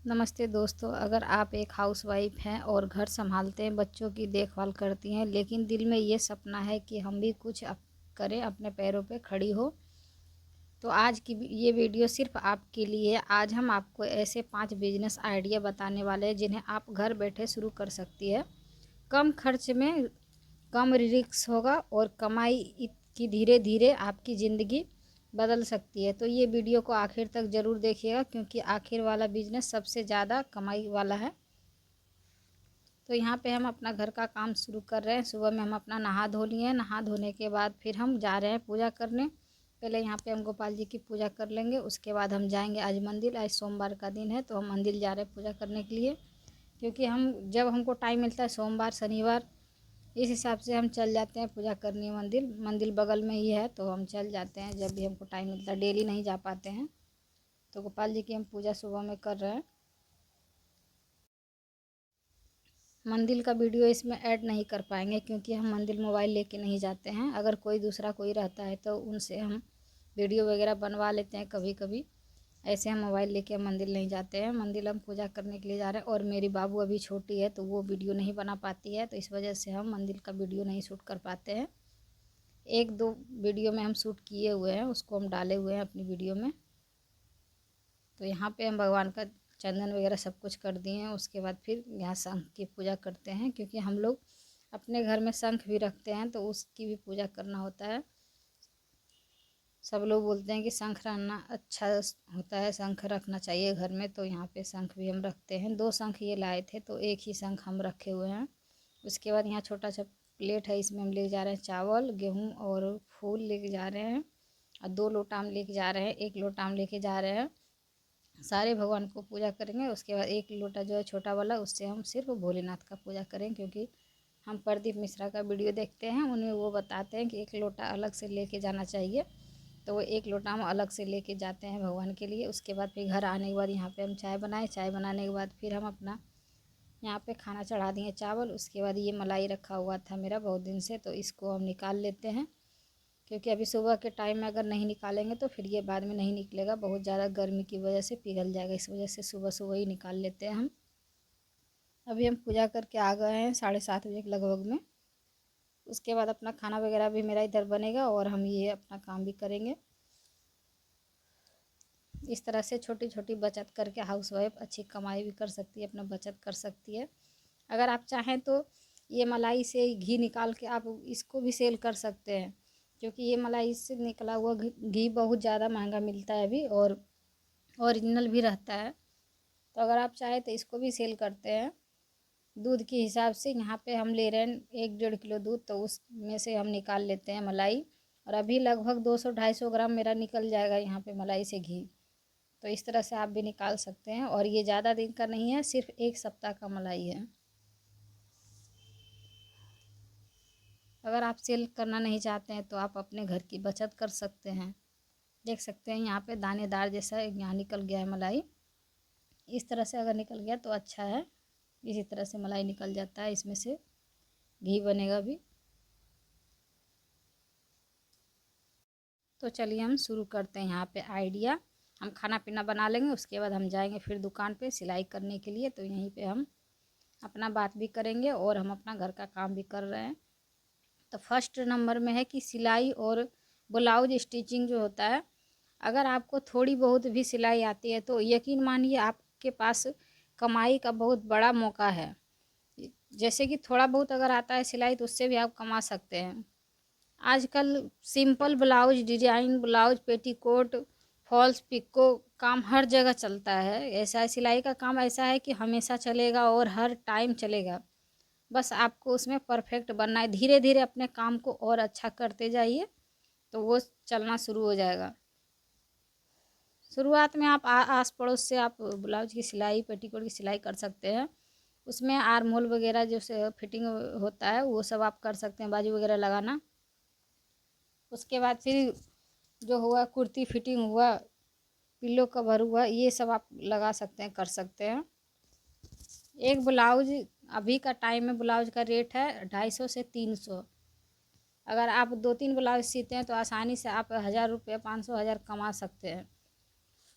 नमस्ते दोस्तों, अगर आप एक हाउसवाइफ हैं और घर संभालते हैं, बच्चों की देखभाल करती हैं, लेकिन दिल में ये सपना है कि हम भी कुछ करें, अपने पैरों पे खड़ी हो, तो आज की ये वीडियो सिर्फ आपके लिए है। आज हम आपको ऐसे 5 बिजनेस आइडिया बताने वाले हैं जिन्हें आप घर बैठे शुरू कर सकती है। कम खर्च में कम रिस्क होगा और कमाई की धीरे धीरे आपकी ज़िंदगी बदल सकती है। तो ये वीडियो को आखिर तक ज़रूर देखिएगा, क्योंकि आखिर वाला बिजनेस सबसे ज़्यादा कमाई वाला है। तो यहाँ पे हम अपना घर का काम शुरू कर रहे हैं। सुबह में हम अपना नहा धो लिए हैं। नहा धोने के बाद फिर हम जा रहे हैं पूजा करने। पहले यहाँ पे हम गोपाल जी की पूजा कर लेंगे, उसके बाद हम जाएंगे आज मंदिर। आज सोमवार का दिन है तो हम मंदिर जा रहे हैं पूजा करने के लिए, क्योंकि हम जब हमको टाइम मिलता है सोमवार शनिवार, इस हिसाब से हम चल जाते हैं पूजा करने। मंदिर मंदिर बगल में ही है तो हम चल जाते हैं जब भी हमको टाइम मिलता है। डेली नहीं जा पाते हैं। तो गोपाल जी की हम पूजा सुबह में कर रहे हैं। मंदिर का वीडियो इसमें ऐड नहीं कर पाएंगे, क्योंकि हम मंदिर मोबाइल लेके नहीं जाते हैं। अगर कोई दूसरा कोई रहता है तो उनसे हम वीडियो वगैरह बनवा लेते हैं कभी कभी। ऐसे हम मोबाइल लेके हम मंदिर नहीं जाते हैं। मंदिर हम पूजा करने के लिए जा रहे हैं, और मेरी बाबू अभी छोटी है तो वो वीडियो नहीं बना पाती है, तो इस वजह से हम मंदिर का वीडियो नहीं शूट कर पाते हैं। एक दो वीडियो में हम शूट किए हुए हैं, उसको हम डाले हुए हैं अपनी वीडियो में। तो यहाँ पे हम भगवान का चंदन वगैरह सब कुछ कर दिए हैं। उसके बाद फिर यहाँ शंख की पूजा करते हैं, क्योंकि हम लोग अपने घर में शंख भी रखते हैं तो उसकी भी पूजा करना होता है। सब लोग बोलते हैं कि शंख रखना अच्छा होता है, शंख रखना चाहिए घर में, तो यहाँ पे शंख भी हम रखते हैं। 2 शंख ये लाए थे तो एक ही शंख हम रखे हुए हैं। उसके बाद यहाँ छोटा सा प्लेट है, इसमें हम ले जा रहे हैं चावल गेहूँ और फूल लेके जा रहे हैं, और 2 लोटा हम लेके जा रहे हैं, 1 लोटा हम लेके जा रहे हैं। सारे भगवान को पूजा करेंगे। उसके बाद 1 लोटा जो है छोटा वाला, उससे हम सिर्फ भोलेनाथ का पूजा करें, क्योंकि हम प्रदीप मिश्रा का वीडियो देखते हैं, उनमें वो बताते हैं कि 1 लोटा अलग से लेके जाना चाहिए। तो वो 1 लोटा हम अलग से लेके जाते हैं भगवान के लिए। उसके बाद फिर घर आने के बाद यहाँ पे हम चाय बनाए। चाय बनाने के बाद फिर हम अपना यहाँ पे खाना चढ़ा दिए चावल। उसके बाद ये मलाई रखा हुआ था मेरा बहुत दिन से, तो इसको हम निकाल लेते हैं, क्योंकि अभी सुबह के टाइम में अगर नहीं निकालेंगे तो फिर ये बाद में नहीं निकलेगा, बहुत ज़्यादा गर्मी की वजह से पिघल जाएगा। इस वजह से सुबह सुबह ही निकाल लेते हैं हम। अभी हम पूजा करके आ गए हैं 7:30 बजे के लगभग में। उसके बाद अपना खाना वगैरह भी मेरा इधर बनेगा और हम ये अपना काम भी करेंगे। इस तरह से छोटी छोटी बचत करके हाउसवाइफ अच्छी कमाई भी कर सकती है, अपना बचत कर सकती है। अगर आप चाहें तो ये मलाई से घी निकाल के आप इसको भी सेल कर सकते हैं, क्योंकि ये मलाई से निकला हुआ घी बहुत ज़्यादा महंगा मिलता है अभी, और ओरिजिनल भी रहता है। तो अगर आप चाहें तो इसको भी सेल करते हैं। दूध के हिसाब से यहाँ पे हम ले रहे हैं 1-1.5 किलो दूध, तो उसमें से हम निकाल लेते हैं मलाई, और अभी लगभग 200-250 ग्राम मेरा निकल जाएगा यहाँ पे मलाई से घी। तो इस तरह से आप भी निकाल सकते हैं, और ये ज़्यादा दिन का नहीं है, सिर्फ 1 सप्ताह का मलाई है। अगर आप सेल करना नहीं चाहते हैं तो आप अपने घर की बचत कर सकते हैं। देख सकते हैं यहाँ पे दानेदार जैसा यहाँ निकल गया है मलाई। इस तरह से अगर निकल गया तो अच्छा है। इसी तरह से मलाई निकल जाता है, इसमें से घी बनेगा भी। तो चलिए हम शुरू करते हैं यहाँ पे आइडिया। हम खाना पीना बना लेंगे, उसके बाद हम जाएंगे फिर दुकान पे सिलाई करने के लिए। तो यहीं पे हम अपना बात भी करेंगे और हम अपना घर का काम भी कर रहे हैं। तो फर्स्ट नंबर में है कि सिलाई और ब्लाउज स्टिचिंग जो होता है, अगर आपको थोड़ी बहुत भी सिलाई आती है तो यकीन मानिए आपके पास कमाई का बहुत बड़ा मौका है। जैसे कि थोड़ा बहुत अगर आता है सिलाई तो उससे भी आप कमा सकते हैं। आजकल simple blouse, design blouse, petticoat, falls picot काम हर जगह चलता है। ऐसा है सिलाई का काम, ऐसा है कि हमेशा चलेगा और हर टाइम चलेगा। बस आपको उसमें परफेक्ट बनना है। धीरे धीरे अपने काम को और अच्छा करते जाइए तो वो चलना शुरू हो जाएगा। शुरुआत में आप आस पड़ोस से आप ब्लाउज की सिलाई, पेटीकोट की सिलाई कर सकते हैं। उसमें आर्म होल वगैरह जो से फिटिंग होता है वो सब आप कर सकते हैं, बाजू वगैरह लगाना। उसके बाद फिर जो हुआ कुर्ती फिटिंग हुआ, पिल्लो कवर हुआ, ये सब आप लगा सकते हैं, कर सकते हैं। एक ब्लाउज अभी का टाइम में ब्लाउज का रेट है 250 से 300। अगर आप 2-3 ब्लाउज सीते हैं तो आसानी से आप 1000 रुपये, 500, 1000 कमा सकते हैं।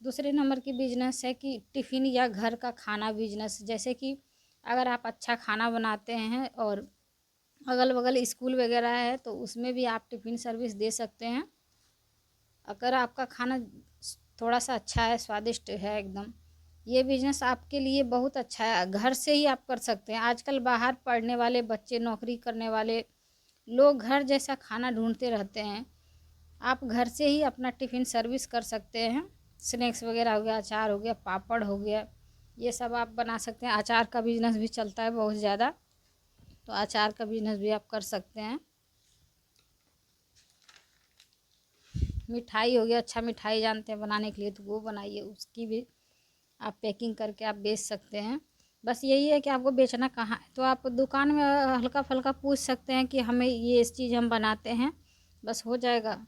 दूसरे नंबर की बिजनेस है कि टिफ़िन या घर का खाना बिजनेस। जैसे कि अगर आप अच्छा खाना बनाते हैं और अगल बगल स्कूल वगैरह है तो उसमें भी आप टिफ़िन सर्विस दे सकते हैं। अगर आपका खाना थोड़ा सा अच्छा है, स्वादिष्ट है एकदम, ये बिजनेस आपके लिए बहुत अच्छा है। घर से ही आप कर सकते हैं। आजकल बाहर पढ़ने वाले बच्चे, नौकरी करने वाले लोग घर जैसा खाना ढूंढते रहते हैं। आप घर से ही अपना टिफ़िन सर्विस कर सकते हैं। स्नैक्स वगैरह हो गया, अचार हो गया, पापड़ हो गया, ये सब आप बना सकते हैं। अचार का बिजनेस भी चलता है बहुत ज़्यादा, तो अचार का बिजनेस भी आप कर सकते हैं। मिठाई हो गया, अच्छा मिठाई जानते हैं बनाने के लिए तो वो बनाइए, उसकी भी आप पैकिंग करके आप बेच सकते हैं। बस यही है कि आपको बेचना कहाँ है, तो आप दुकान में हल्का फुल्का पूछ सकते हैं कि हमें ये इस चीज़ हम बनाते हैं, बस हो जाएगा।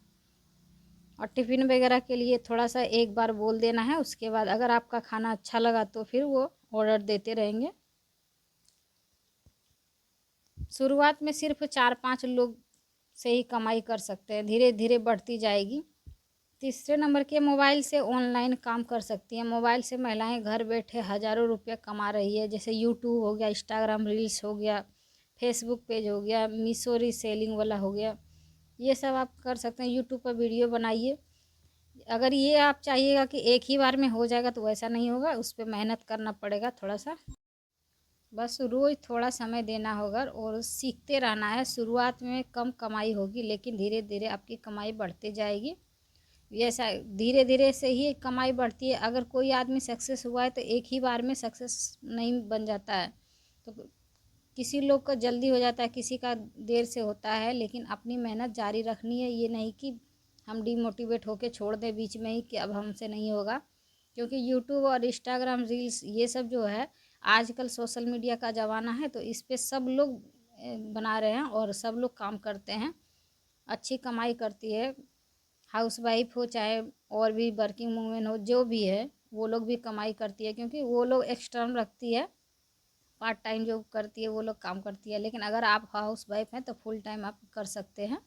और टिफ़िन वगैरह के लिए थोड़ा सा एक बार बोल देना है, उसके बाद अगर आपका खाना अच्छा लगा तो फिर वो ऑर्डर देते रहेंगे। शुरुआत में सिर्फ 4-5 लोग से ही कमाई कर सकते हैं, धीरे धीरे बढ़ती जाएगी। तीसरे नंबर के मोबाइल से ऑनलाइन काम कर सकती हैं। मोबाइल से महिलाएं घर बैठे हज़ारों रुपये कमा रही है। जैसे यूट्यूब हो गया, इंस्टाग्राम रील्स हो गया, फेसबुक पेज हो गया, मीशो रीसेलिंग वाला हो गया, ये सब आप कर सकते हैं। यूट्यूब पर वीडियो बनाइए। अगर ये आप चाहिएगा कि एक ही बार में हो जाएगा तो वैसा नहीं होगा, उस पर मेहनत करना पड़ेगा थोड़ा सा। बस रोज़ थोड़ा समय देना होगा और सीखते रहना है। शुरुआत में कम कमाई होगी लेकिन धीरे धीरे आपकी कमाई बढ़ती जाएगी। ऐसा धीरे धीरे से ही कमाई बढ़ती है। अगर कोई आदमी सक्सेस हुआ है तो एक ही बार में सक्सेस नहीं बन जाता है। तो किसी लोग का जल्दी हो जाता है, किसी का देर से होता है, लेकिन अपनी मेहनत जारी रखनी है। ये नहीं कि हम डिमोटिवेट होके छोड़ दें बीच में ही कि अब हमसे नहीं होगा। क्योंकि यूट्यूब और इंस्टाग्राम रील्स ये सब जो है, आजकल सोशल मीडिया का ज़माना है, तो इस पे सब लोग बना रहे हैं और सब लोग काम करते हैं। अच्छी कमाई करती है। हाउस वाइफ हो चाहे और भी वर्किंग वूमेन हो, जो भी है वो लोग भी कमाई करती है, क्योंकि वो लोग एक्स्ट्रा रखती है, पार्ट टाइम जो करती है वो लोग काम करती है। लेकिन अगर आप हाउस वाइफ हैं तो फुल टाइम आप कर सकते हैं।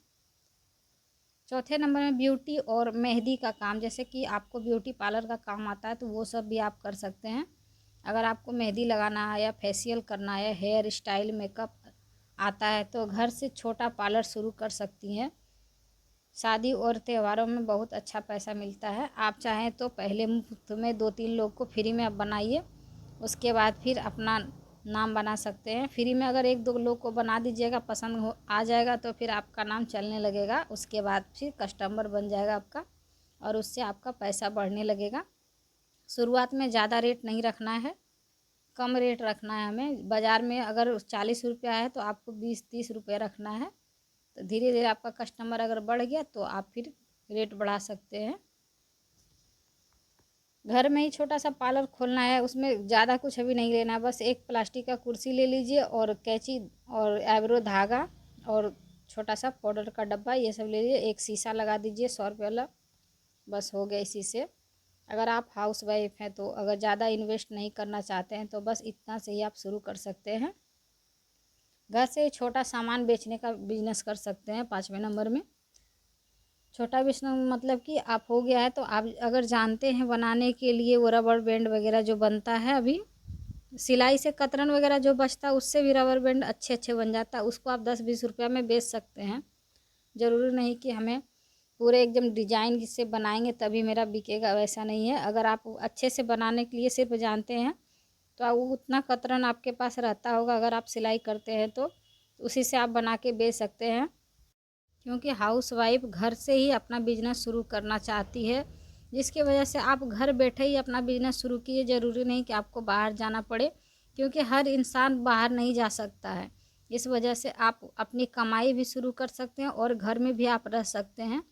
चौथे नंबर में ब्यूटी और मेहंदी का काम। जैसे कि आपको ब्यूटी पार्लर का काम आता है तो वो सब भी आप कर सकते हैं। अगर आपको मेहंदी लगाना है या फेशियल करना है, हेयर स्टाइल मेकअप आता है तो घर से छोटा पार्लर शुरू कर सकती हैं। शादी और त्योहारों में बहुत अच्छा पैसा मिलता है। आप चाहें तो पहले मुफ्त में 2-3 लोग को फ्री में आप बनाइए, उसके बाद फिर अपना नाम बना सकते हैं। फ्री में अगर 1-2 लोग को बना दीजिएगा, पसंद हो आ जाएगा तो फिर आपका नाम चलने लगेगा। उसके बाद फिर कस्टमर बन जाएगा आपका और उससे आपका पैसा बढ़ने लगेगा। शुरुआत में ज़्यादा रेट नहीं रखना है, कम रेट रखना है हमें। बाज़ार में अगर 40 रुपया है तो आपको 20-30 रुपये रखना है। तो धीरे धीरे आपका कस्टमर अगर बढ़ गया तो आप फिर रेट बढ़ा सकते हैं। घर में ही छोटा सा पार्लर खोलना है, उसमें ज़्यादा कुछ अभी नहीं लेना है। बस एक प्लास्टिक का कुर्सी ले लीजिए और कैंची और आईब्रो धागा और छोटा सा पाउडर का डब्बा, ये सब ले लीजिए। एक शीशा लगा दीजिए 100 रुपये वाला, बस हो गया इसी से। अगर आप हाउस वाइफ हैं तो अगर ज़्यादा इन्वेस्ट नहीं करना चाहते हैं तो बस इतना से ही आप शुरू कर सकते हैं। घर से छोटा सामान बेचने का बिजनेस कर सकते हैं 5वें नंबर में। छोटा बिजनेस मतलब कि आप हो गया है तो आप अगर जानते हैं बनाने के लिए वो रबर बैंड वगैरह जो बनता है, अभी सिलाई से कतरन वगैरह जो बचता है उससे भी रबर बैंड अच्छे अच्छे बन जाता है, उसको आप 10-20 रुपया में बेच सकते हैं। ज़रूरी नहीं कि हमें पूरे एकदम डिजाइन से बनाएंगे तभी मेरा बिकेगा, वैसा नहीं है। अगर आप अच्छे से बनाने के लिए सिर्फ जानते हैं तो आप उतना कतरन आपके पास रहता होगा, अगर आप सिलाई करते हैं तो उसी से आप बना के बेच सकते हैं। क्योंकि हाउस वाइफ घर से ही अपना बिजनेस शुरू करना चाहती है, जिसकी वजह से आप घर बैठे ही अपना बिजनेस शुरू कीजिए। ज़रूरी नहीं कि आपको बाहर जाना पड़े, क्योंकि हर इंसान बाहर नहीं जा सकता है। इस वजह से आप अपनी कमाई भी शुरू कर सकते हैं और घर में भी आप रह सकते हैं।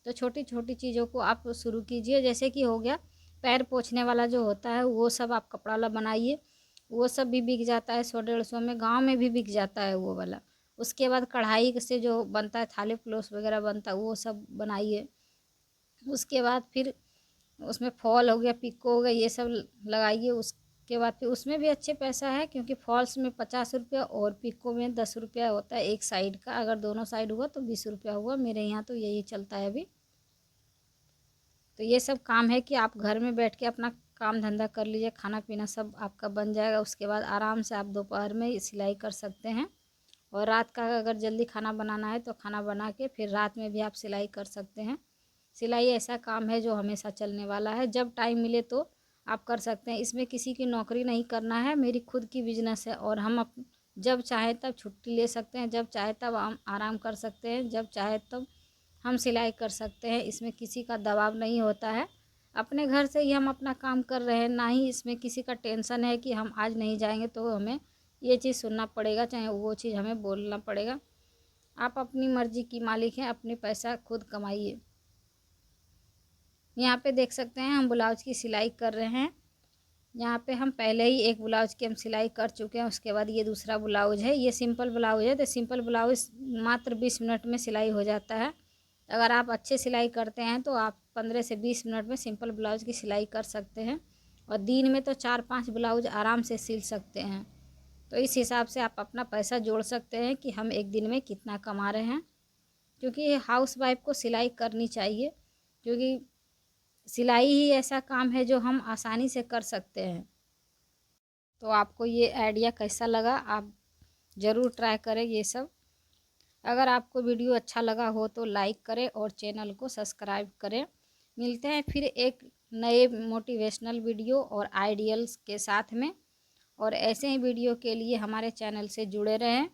तो छोटी छोटी चीज़ों को आप शुरू कीजिए। जैसे कि हो गया पैर पोंछने वाला जो होता है वो सब आप कपड़ा वाला बनाइए, वो सब भी बिक जाता है 100-150 में, गाँव में भी बिक जाता है वो वाला। उसके बाद कढ़ाई से जो बनता है, थाली फ्लोस वगैरह बनता है, वो सब बनाइए। उसके बाद फिर उसमें फॉल हो गया, पिको हो गया, ये सब लगाइए। उसके बाद फिर उसमें भी अच्छे पैसा है, क्योंकि फॉल्स में 50 रुपया और पिको में 10 रुपया होता है एक साइड का। अगर दोनों साइड हुआ तो 20 रुपया हुआ, मेरे यहाँ तो यही चलता है अभी। तो ये सब काम है कि आप घर में बैठ के अपना काम धंधा कर लीजिए, खाना पीना सब आपका बन जाएगा। उसके बाद आराम से आप दोपहर में सिलाई कर सकते हैं, और रात का अगर जल्दी खाना बनाना है तो खाना बना के फिर रात में भी आप सिलाई कर सकते हैं। सिलाई ऐसा काम है जो हमेशा चलने वाला है, जब टाइम मिले तो आप कर सकते हैं। इसमें किसी की नौकरी नहीं करना है, मेरी खुद की बिजनेस है, और हम जब चाहे तब छुट्टी ले सकते हैं, जब चाहे तब हम आराम कर सकते हैं, जब चाहे तब हम सिलाई कर सकते हैं। इसमें किसी का दबाव नहीं होता है, अपने घर से ही हम अपना काम कर रहे हैं। ना ही इसमें किसी का टेंशन है कि हम आज नहीं जाएंगे तो हमें ये चीज़ सुनना पड़ेगा, चाहे वो चीज़ हमें बोलना पड़ेगा। आप अपनी मर्जी की मालिक हैं, अपने पैसा खुद कमाइए। यहाँ पे देख सकते हैं हम ब्लाउज की सिलाई कर रहे हैं। यहाँ पे हम पहले ही एक ब्लाउज की हम सिलाई कर चुके हैं, उसके बाद ये दूसरा ब्लाउज है। ये सिंपल ब्लाउज है, तो सिंपल ब्लाउज मात्र 20 मिनट में सिलाई हो जाता है। अगर आप अच्छे सिलाई करते हैं तो आप 15 से 20 मिनट में सिंपल ब्लाउज की सिलाई कर सकते हैं, और दिन में तो 4-5 ब्लाउज आराम से सिल सकते हैं। तो इस हिसाब से आप अपना पैसा जोड़ सकते हैं कि हम एक दिन में कितना कमा रहे हैं, क्योंकि हाउस वाइफ को सिलाई करनी चाहिए, क्योंकि सिलाई ही ऐसा काम है जो हम आसानी से कर सकते हैं। तो आपको ये आइडिया कैसा लगा, आप ज़रूर ट्राई करें ये सब। अगर आपको वीडियो अच्छा लगा हो तो लाइक करें और चैनल को सब्सक्राइब करें। मिलते हैं फिर एक नए मोटिवेशनल वीडियो और आइडियल्स के साथ में, और ऐसे ही वीडियो के लिए हमारे चैनल से जुड़े रहें।